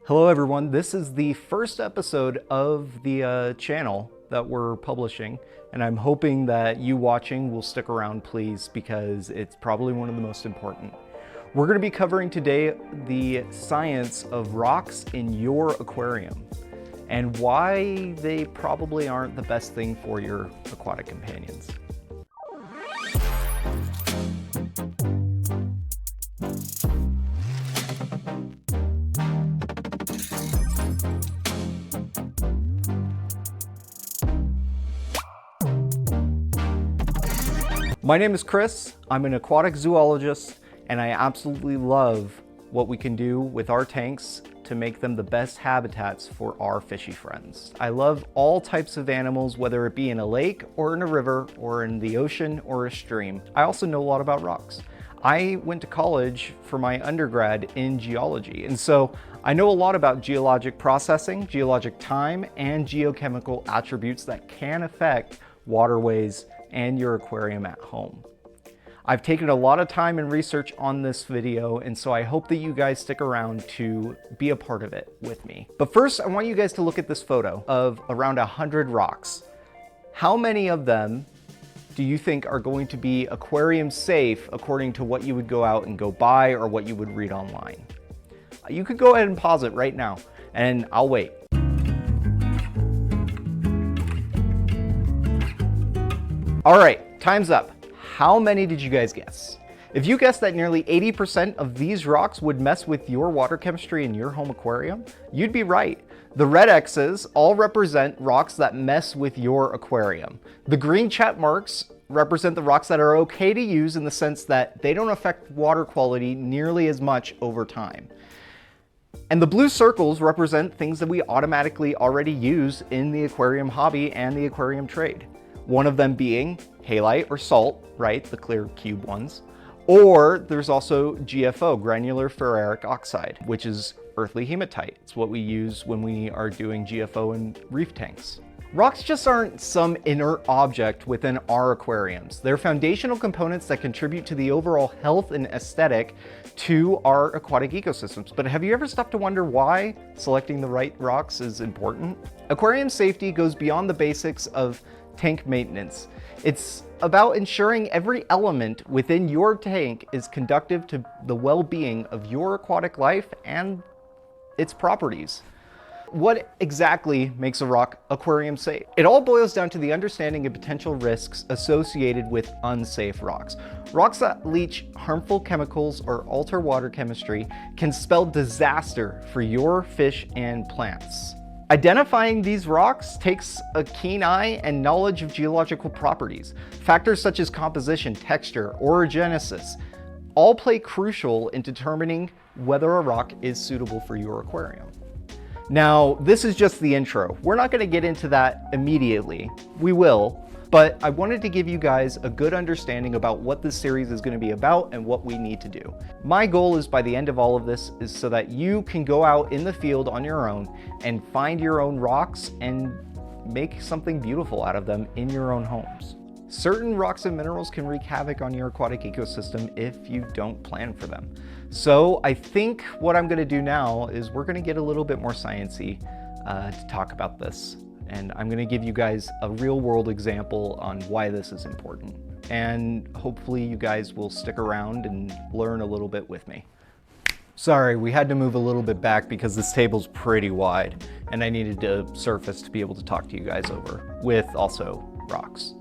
Hello everyone, this is the first episode of the channel that we're publishing, and I'm hoping that you watching will stick around, please, because it's probably one of the most important. We're going to be covering today the science of rocks in your aquarium and why they probably aren't the best thing for your aquatic companions. My name is Chris, I'm an aquatic zoologist, and I absolutely love what we can do with our tanks to make them the best habitats for our fishy friends. I love all types of animals, whether it be in a lake or in a river or in the ocean or a stream. I also know a lot about rocks. I went to college for my undergrad in geology, and so I know a lot about geologic processing, geologic time, and geochemical attributes that can affect waterways and your aquarium at home. I've taken a lot of time and research on this video, and so I hope that you guys stick around to be a part of it with me. But first, I want you guys to look at this photo of around 100 rocks. How many of them do you think are going to be aquarium safe according to what you would go out and go buy or what you would read online? You could go ahead and pause it right now, and I'll wait. All right, time's up. How many did you guys guess? If you guessed that nearly 80% of these rocks would mess with your water chemistry in your home aquarium, you'd be right. The red X's all represent rocks that mess with your aquarium. The green check marks represent the rocks that are okay to use in the sense that they don't affect water quality nearly as much over time. And the blue circles represent things that we automatically already use in the aquarium hobby and the aquarium trade. One of them being halite or salt, right? The clear cube ones. Or there's also GFO, granular ferric oxide, which is earthly hematite. It's what we use when we are doing GFO in reef tanks. Rocks just aren't some inert object within our aquariums. They're foundational components that contribute to the overall health and aesthetic to our aquatic ecosystems. But have you ever stopped to wonder why selecting the right rocks is important? Aquarium safety goes beyond the basics of tank maintenance. It's about ensuring every element within your tank is conducive to the well-being of your aquatic life and its properties. What exactly makes a rock aquarium safe? It all boils down to the understanding of potential risks associated with unsafe rocks. Rocks that leach harmful chemicals or alter water chemistry can spell disaster for your fish and plants. Identifying these rocks takes a keen eye and knowledge of geological properties. Factors such as composition, texture, orogenesis all play crucial in determining whether a rock is suitable for your aquarium. Now, this is just the intro. We're not going to get into that immediately. We will, but I wanted to give you guys a good understanding about what this series is going to be about and what we need to do. My goal is by the end of all of this is so that you can go out in the field on your own and find your own rocks and make something beautiful out of them in your own homes. Certain rocks and minerals can wreak havoc on your aquatic ecosystem if you don't plan for them. So I think what I'm going to do now is we're going to get a little bit more sciencey to talk about this. And I'm going to give you guys a real world example on why this is important. And hopefully you guys will stick around and learn a little bit with me. Sorry, we had to move a little bit back because this table's pretty wide and I needed a surface to be able to talk to you guys over with also rocks.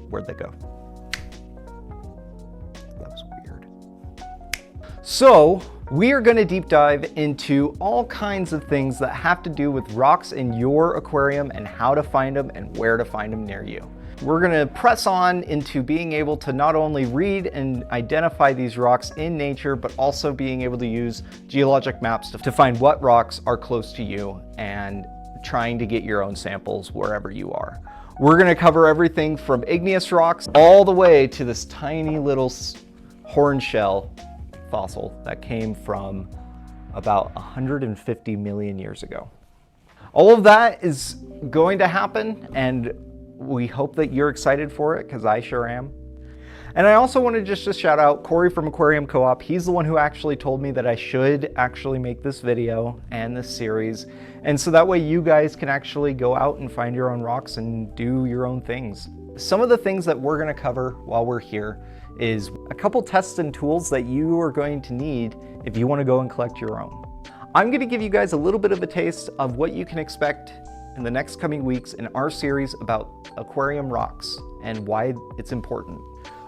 Where'd they go? That was weird. So we are going to deep dive into all kinds of things that have to do with rocks in your aquarium and how to find them and where to find them near you. We're going to press on into being able to not only read and identify these rocks in nature, but also being able to use geologic maps to find what rocks are close to you and trying to get your own samples wherever you are. We're going to cover everything from igneous rocks all the way to this tiny little horn shell fossil that came from about 150 million years ago. All of that is going to happen, and we hope that you're excited for it, because I sure am. And I also wanted just to shout out Cory from Aquarium Co-op. He's the one who actually told me that I should actually make this video and this series. And so that way you guys can actually go out and find your own rocks and do your own things. Some of the things that we're gonna cover while we're here is a couple tests and tools that you are going to need if you wanna go and collect your own. I'm gonna give you guys a little bit of a taste of what you can expect in the next coming weeks in our series about aquarium rocks and why it's important.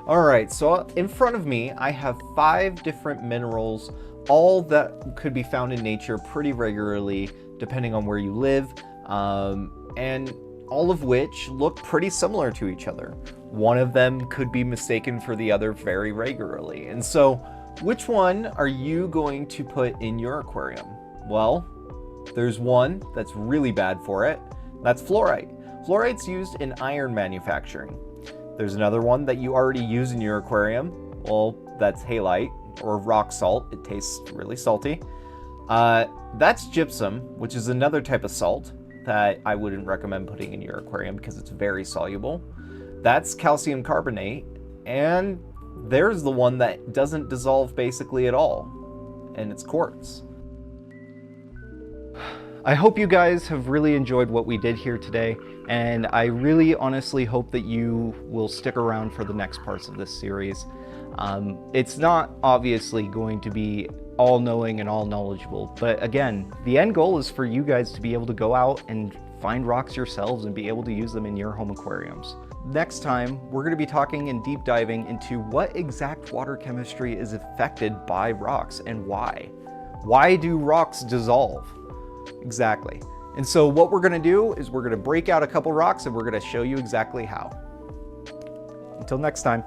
All right, so in front of me, I have 5 different minerals, all that could be found in nature pretty regularly, depending on where you live, and all of which look pretty similar to each other. One of them could be mistaken for the other very regularly. And so, which one are you going to put in your aquarium? Well, there's one that's really bad for it. That's fluorite. Fluorite's used in iron manufacturing. There's another one that you already use in your aquarium. Well, that's halite or rock salt. It tastes really salty. That's gypsum, which is another type of salt that I wouldn't recommend putting in your aquarium because it's very soluble. That's calcium carbonate, and there's the one that doesn't dissolve basically at all, and it's quartz. I hope you guys have really enjoyed what we did here today, and I really honestly hope that you will stick around for the next parts of this series. It's not obviously going to be all-knowing and all-knowledgeable, but again, the end goal is for you guys to be able to go out and find rocks yourselves and be able to use them in your home aquariums. Next time, we're going to be talking and deep diving into what exact water chemistry is affected by rocks and why. Why do rocks dissolve? Exactly. And so what we're going to do is we're going to break out a couple rocks and we're going to show you exactly how. Until next time.